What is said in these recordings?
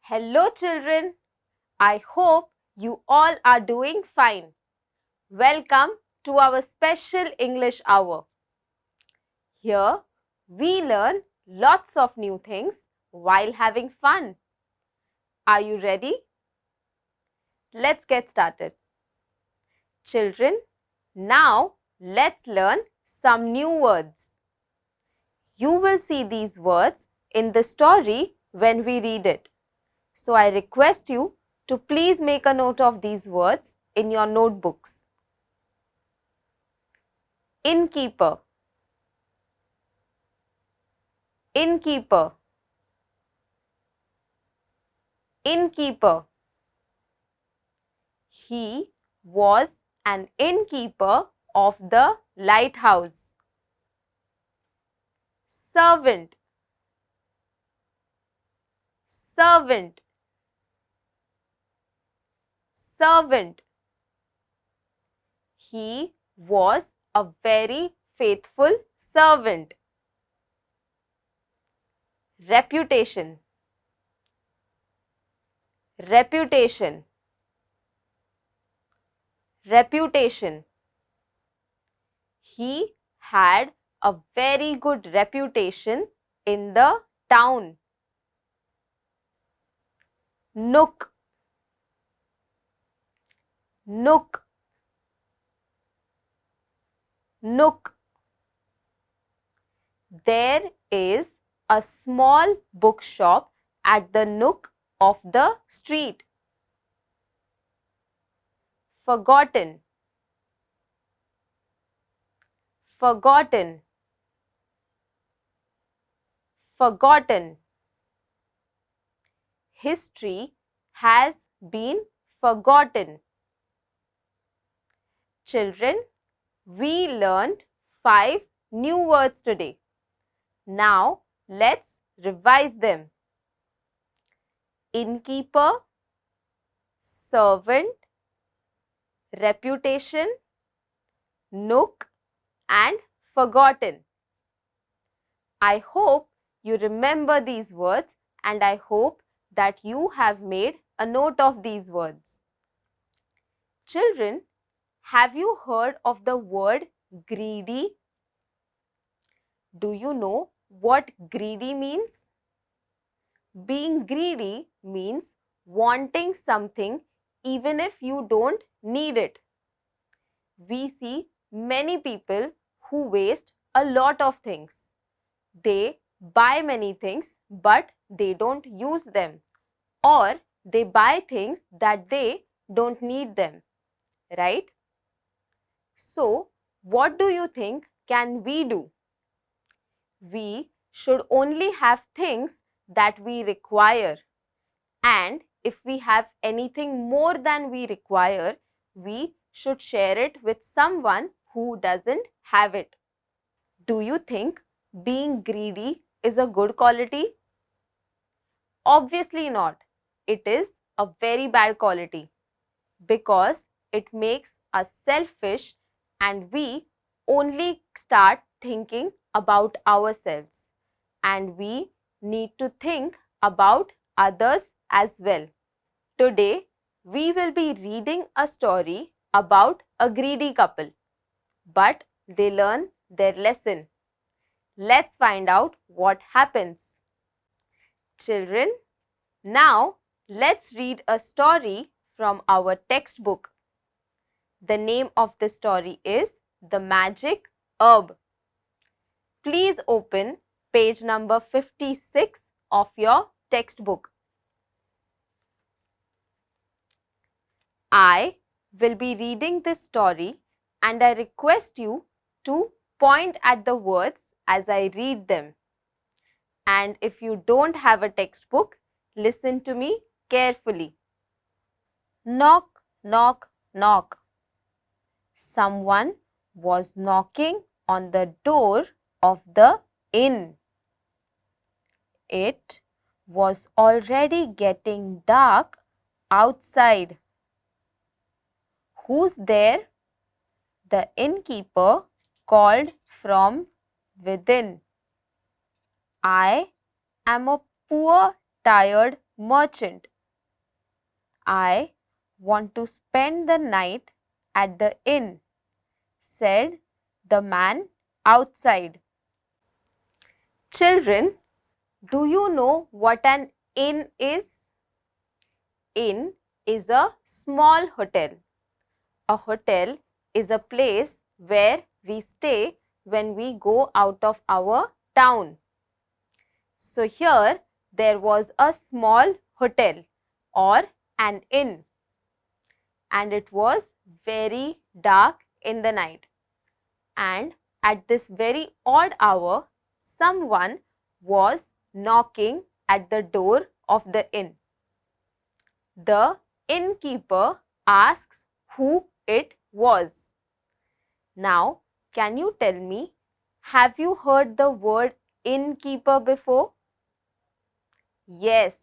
Hello children, I hope you all are doing fine. Welcome to our special English hour. Here we learn lots of new things while having fun. Are you ready? Let's get started. Children, now let's learn some new words. You will see these words in the story when we read it. So I request you to please make a note of these words in your notebooks. Innkeeper, innkeeper, innkeeper. He was an innkeeper of the lighthouse. Servant, servant, servant. He was a very faithful servant. Reputation, reputation, reputation. He had a very good reputation in the town. Nook, nook, nook. There is a small bookshop at the nook of the street. Forgotten, forgotten, forgotten. History has been forgotten. Children, we learned 5 new words today. Now let's revise them. Innkeeper, servant, reputation, nook and forgotten. I hope you remember these words and I hope that you have made a note of these words. Children, have you heard of the word greedy? Do you know what greedy means? Being greedy means wanting something even if you don't need it. We see many people who waste a lot of things. They buy many things but they don't use them, or they buy things that they don't need them, right? So, what do you think can we do? We should only have things that we require, and if we have anything more than we require, we should share it with someone who doesn't have it. Do you think being greedy is a good quality? Obviously not. It is a very bad quality because it makes us selfish and we only start thinking about ourselves, and we need to think about others as well. Today, we will be reading a story about a greedy couple, but they learn their lesson. Let's find out what happens. Children, now let's read a story from our textbook. The name of the story is The Magic Herb. Please open page number 56 of your textbook. I will be reading this story and I request you to point at the words as I read them. And if you don't have a textbook, listen to me carefully. Knock, knock, knock. Someone was knocking on the door of the inn. It was already getting dark outside. Who's there? The innkeeper called from within. I am a poor, tired merchant. I want to spend the night at the inn, said the man outside. Children, do you know what an inn is? Inn is a small hotel. A hotel is a place where we stay when we go out of our town. So here there was a small hotel or an inn, and it was very dark in the night. And at this very odd hour, someone was knocking at the door of the inn. The innkeeper asks who it was. Now, can you tell me, have you heard the word innkeeper before? Yes,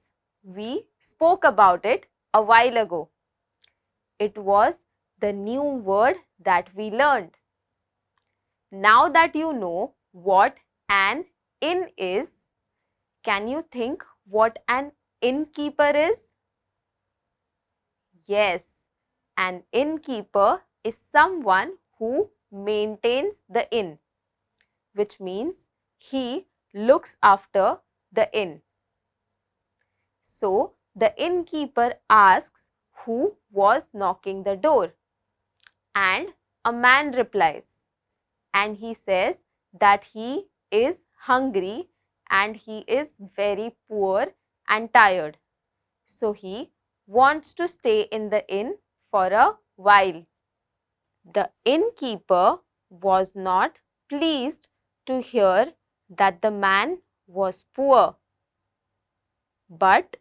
we spoke about it a while ago. It was the new word that we learned. Now that you know what an inn is, can you think what an innkeeper is? Yes, an innkeeper is someone who maintains the inn, which means he looks after the inn. So, the innkeeper asks who was knocking the door, and a man replies, and he says that he is hungry and he is very poor and tired. So, he wants to stay in the inn for a while. The innkeeper was not pleased to hear that the man was poor, but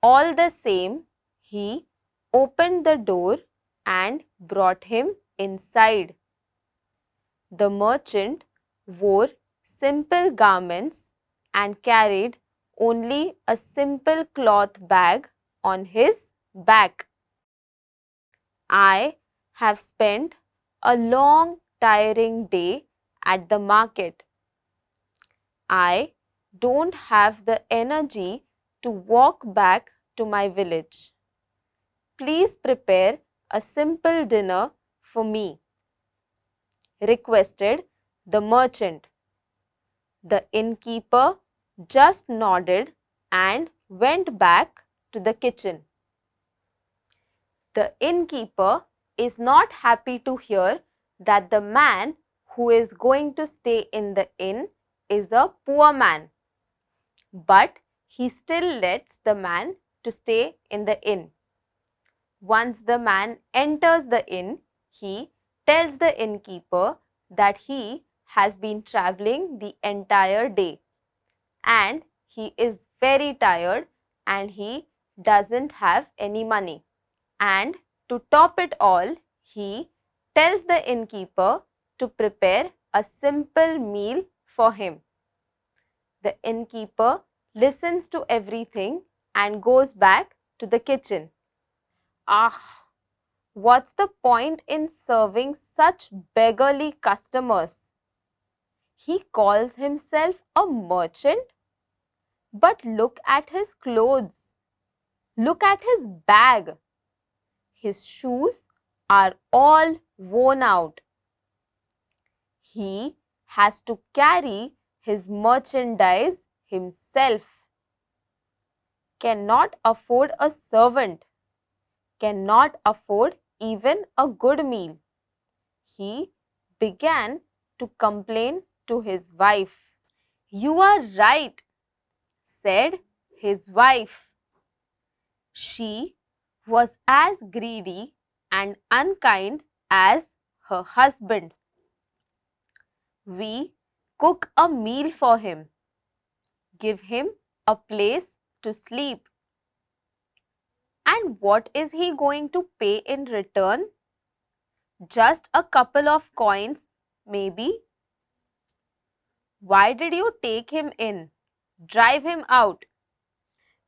all the same, he opened the door and brought him inside. The merchant wore simple garments and carried only a simple cloth bag on his back. I have spent a long, tiring day at the market. I don't have the energy to walk back to my village. Please prepare a simple dinner for me, requested the merchant. The innkeeper just nodded and went back to the kitchen. The innkeeper is not happy to hear that the man who is going to stay in the inn is a poor man, but he still lets the man to stay in the inn. Once the man enters the inn, he tells the innkeeper that he has been traveling the entire day and he is very tired and he doesn't have any money. And to top it all, he tells the innkeeper to prepare a simple meal for him. The innkeeper listens to everything and goes back to the kitchen. Ah, what's the point in serving such beggarly customers? He calls himself a merchant, but look at his clothes. Look at his bag. His shoes are all worn out. He has to carry his merchandise himself. Cannot afford a servant. Cannot afford even a good meal. He began to complain to his wife. You are right, said his wife. She was as greedy and unkind as her husband. We cook a meal for him, give him a place to sleep. And what is he going to pay in return? Just a couple of coins, maybe? Why did you take him in? Drive him out.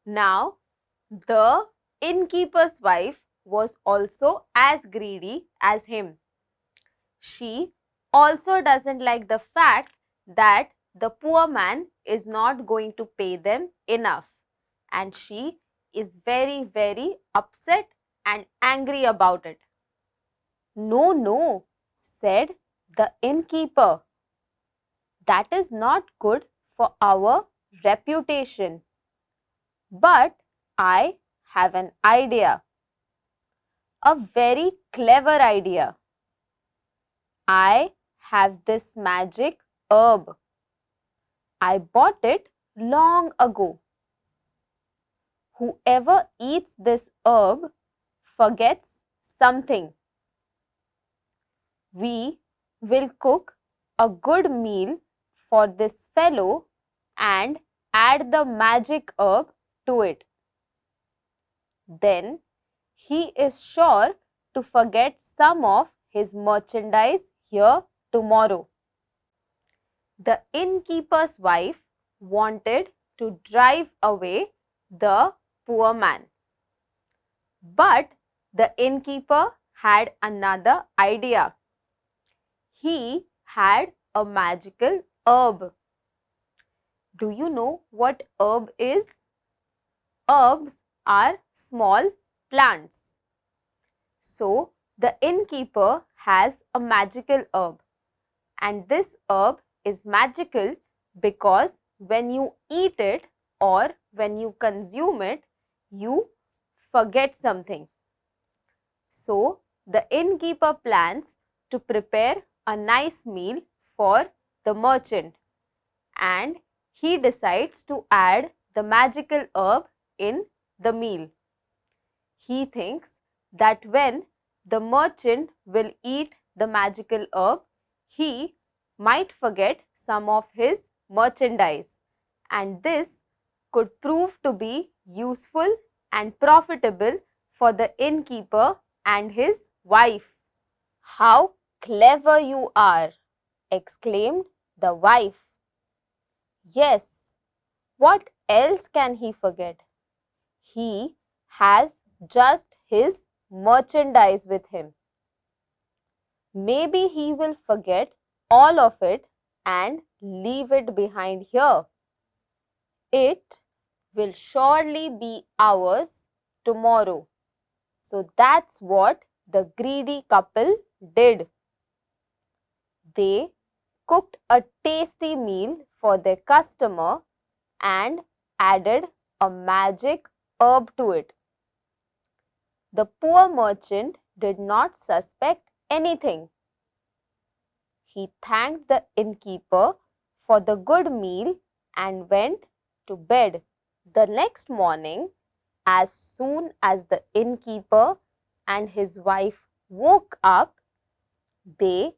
Now, the innkeeper's wife was also as greedy as him. She also doesn't like the fact that the poor man is not going to pay them enough, and she is very, very upset and angry about it. No, no, said the innkeeper. That is not good for our reputation. But I have an idea, a very clever idea. I have this magic herb. I bought it long ago. Whoever eats this herb forgets something. We will cook a good meal for this fellow and add the magic herb to it. Then he is sure to forget some of his merchandise here tomorrow. The innkeeper's wife wanted to drive away the poor man. But the innkeeper had another idea. He had a magical herb. Do you know what herb is? Herbs are small plants. So, the innkeeper has a magical herb, and this herb is magical because when you eat it or when you consume it, you forget something. So, the innkeeper plans to prepare a nice meal for the merchant, and he decides to add the magical herb in the meal. He thinks that when the merchant will eat the magical herb, he might forget some of his merchandise, and this could prove to be useful and profitable for the innkeeper and his wife. How clever you are! Exclaimed the wife. Yes, what else can he forget? He has just his merchandise with him. Maybe he will forget all of it and leave it behind here. It will surely be ours tomorrow. So that's what the greedy couple did. They cooked a tasty meal for their customer and added a magic herb to it. The poor merchant did not suspect anything. He thanked the innkeeper for the good meal and went to bed. The next morning, as soon as the innkeeper and his wife woke up, they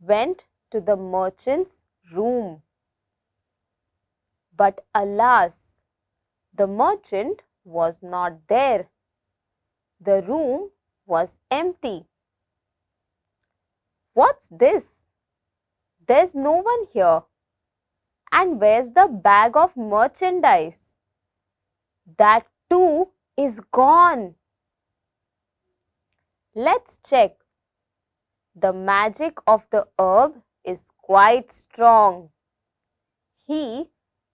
went to the merchant's room. But alas, the merchant was not there. The room was empty. What's this? There's no one here. And where's the bag of merchandise? That too is gone. Let's check. The magic of the herb is quite strong. He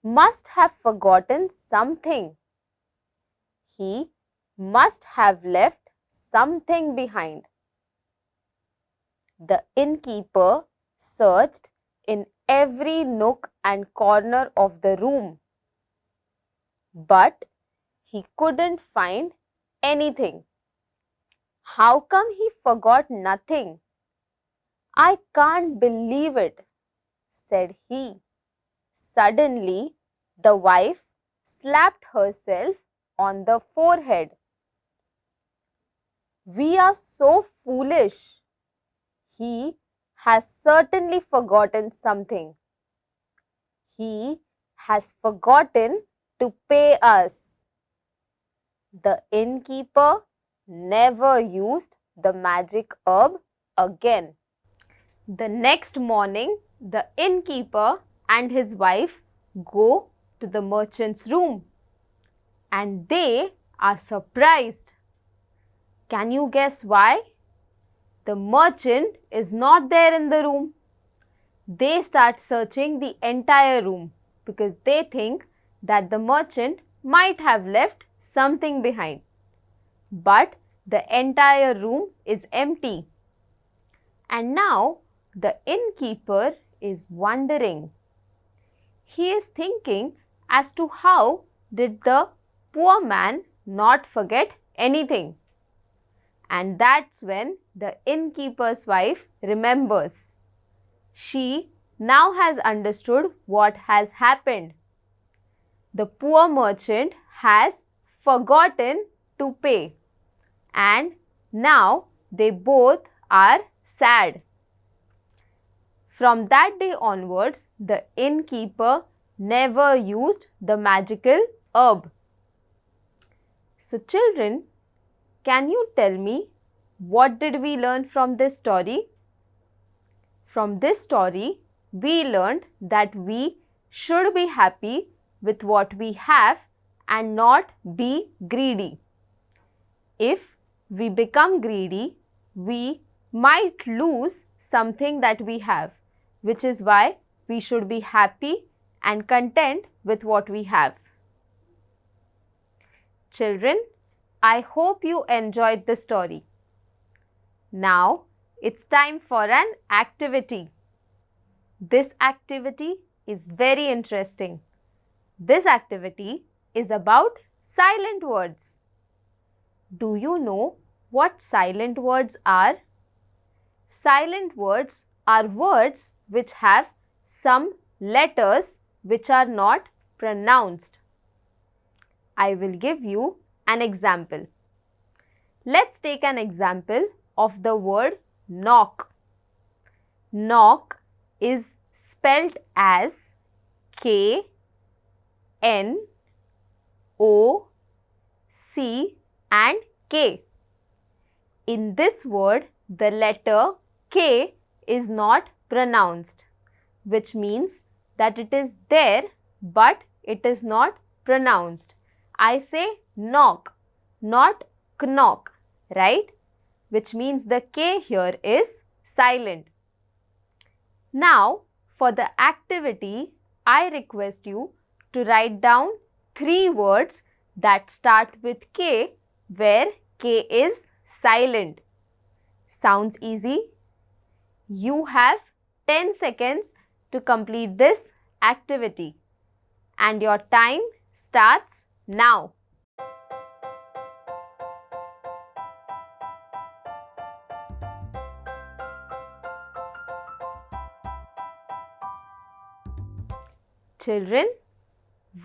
must have forgotten something. He must have left something behind. The innkeeper searched in every nook and corner of the room, but he couldn't find anything. How come he forgot nothing? I can't believe it, said he. Suddenly, the wife slapped herself on the forehead. We are so foolish. He has certainly forgotten something. He has forgotten to pay us. The innkeeper never used the magic herb again. The next morning, the innkeeper and his wife go to the merchant's room and they are surprised. Can you guess why? The merchant is not there in the room. They start searching the entire room because they think that the merchant might have left something behind. But the entire room is empty. And now the innkeeper is wondering. He is thinking as to how did the poor man not forget anything. And that's when the innkeeper's wife remembers. She now has understood what has happened. The poor merchant has forgotten to pay, and now they both are sad. From that day onwards, the innkeeper never used the magical herb. So children, can you tell me what did we learn from this story? From this story, we learned that we should be happy with what we have and not be greedy. If we become greedy, we might lose something that we have, which is why we should be happy and content with what we have. Children, I hope you enjoyed the story. Now, it's time for an activity. This activity is very interesting. This activity is about silent words. Do you know what silent words are? Silent words are words which have some letters which are not pronounced. I will give you an example. Let's take an example of the word knock. Knock is spelled as K N O C and K. In this word, the letter K is not pronounced, which means that it is there but it is not pronounced. I say knock, not knock, right? Which means the K here is silent. Now, for the activity, I request you to write down 3 words that start with K where K is silent. Sounds easy? You have 10 seconds to complete this activity and your time starts now. Children,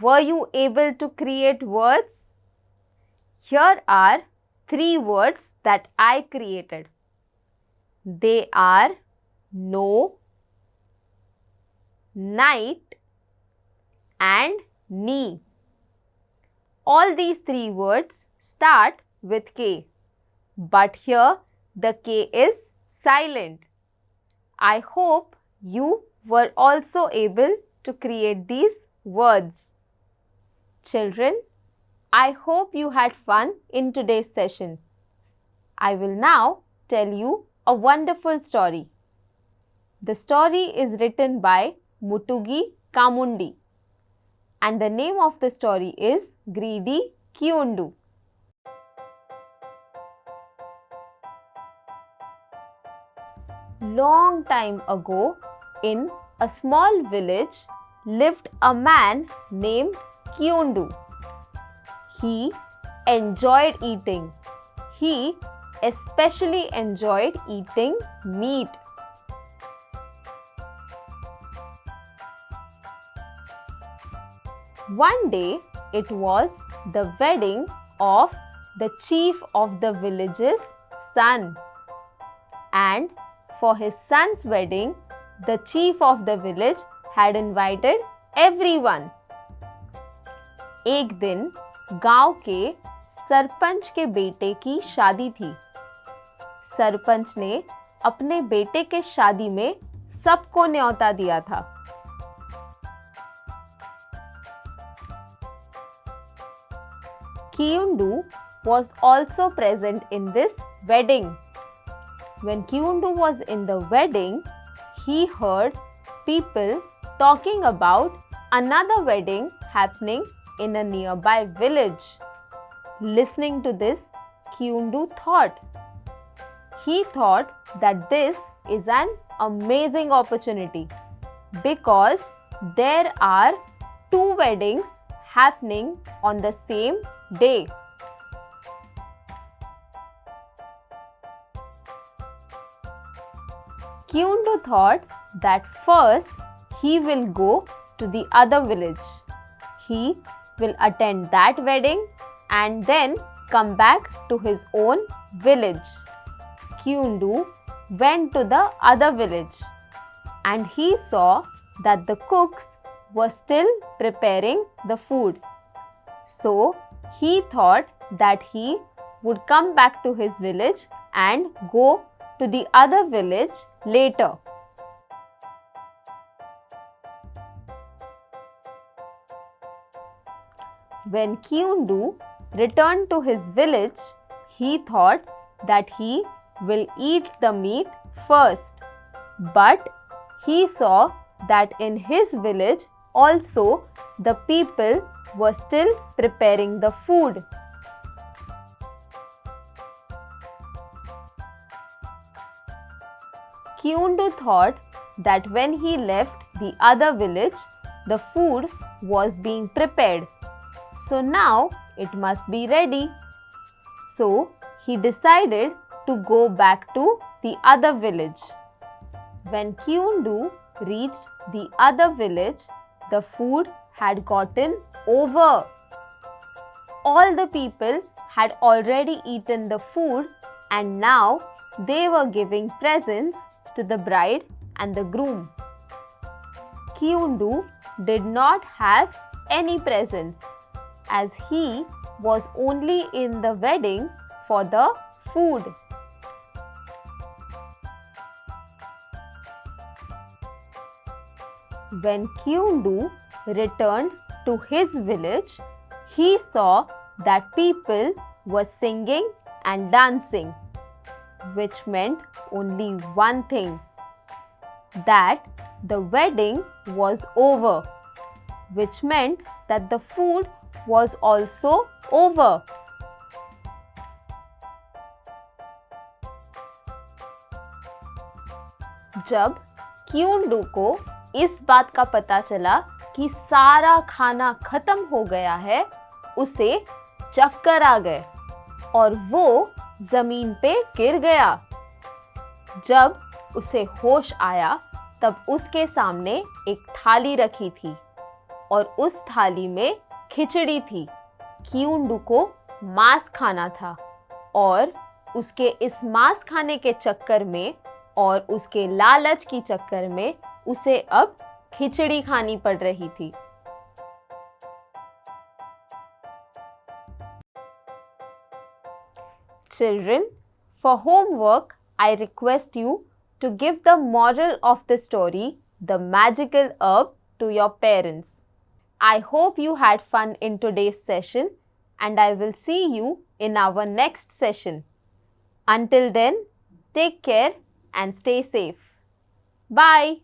were you able to create words? Here are 3 words that I created. They are no, night and knee. All these 3 words start with K, but here the K is silent. I hope you were also able to create these words. Children, I hope you had fun in today's session. I will now tell you a wonderful story. The story is written by Mutugi Kamundi and the name of the story is Greedy Kiyundu. Long time ago, in a small village, lived a man named Kiyundu. He enjoyed eating. He especially enjoyed eating meat. One day, it was the wedding of the chief of the village's son. And for his son's wedding, the chief of the village had invited everyone. एक दिन गांव के सरपंच के बेटे की शादी थी। सरपंच ने अपने बेटे के शादी में सबको न्योता दिया था। Kyundu was also present in this wedding. When Kyundu was in the wedding, he heard people talking about another wedding happening in a nearby village. Listening to this, Kyundu thought. He thought that this is an amazing opportunity because there are two weddings happening on the same day. Kyundu thought that first he will go to the other village. He will attend that wedding and then come back to his own village. Kyundu went to the other village and he saw that the cooks were still preparing the food. So he thought that he would come back to his village and go to the other village later. When Kyundu returned to his village, he thought that he will eat the meat first. But he saw that in his village also the people were still preparing the food. Kyundu thought that when he left the other village, the food was being prepared. So now it must be ready. So he decided to go back to the other village. When Kyundu reached the other village, the food had gotten over. All the people had already eaten the food and now they were giving presents to the bride and the groom. Kyundu did not have any presents as he was only in the wedding for the food. When Kyundu returned to his village, he saw that people were singing and dancing, which meant only one thing, that the wedding was over, which meant that the food was also over. जब क्यूंडू को इस बात का पता चला कि सारा खाना खत्म हो गया है, उसे चक्कर आ गए और वो जमीन पे गिर गया। जब उसे होश आया तब उसके सामने एक थाली रखी थी और उस थाली में खिचड़ी थी। क्यूंडू को मांस खाना था और उसके इस मांस खाने के चक्कर में और उसके लालच की चक्कर में उसे अब खिचड़ी खानी पड़ रही थी। Children, for homework, I request you to give the moral of the story, The Magical Herb, to your parents. I hope you had fun in today's session and I will see you in our next session. Until then, take care and stay safe. Bye.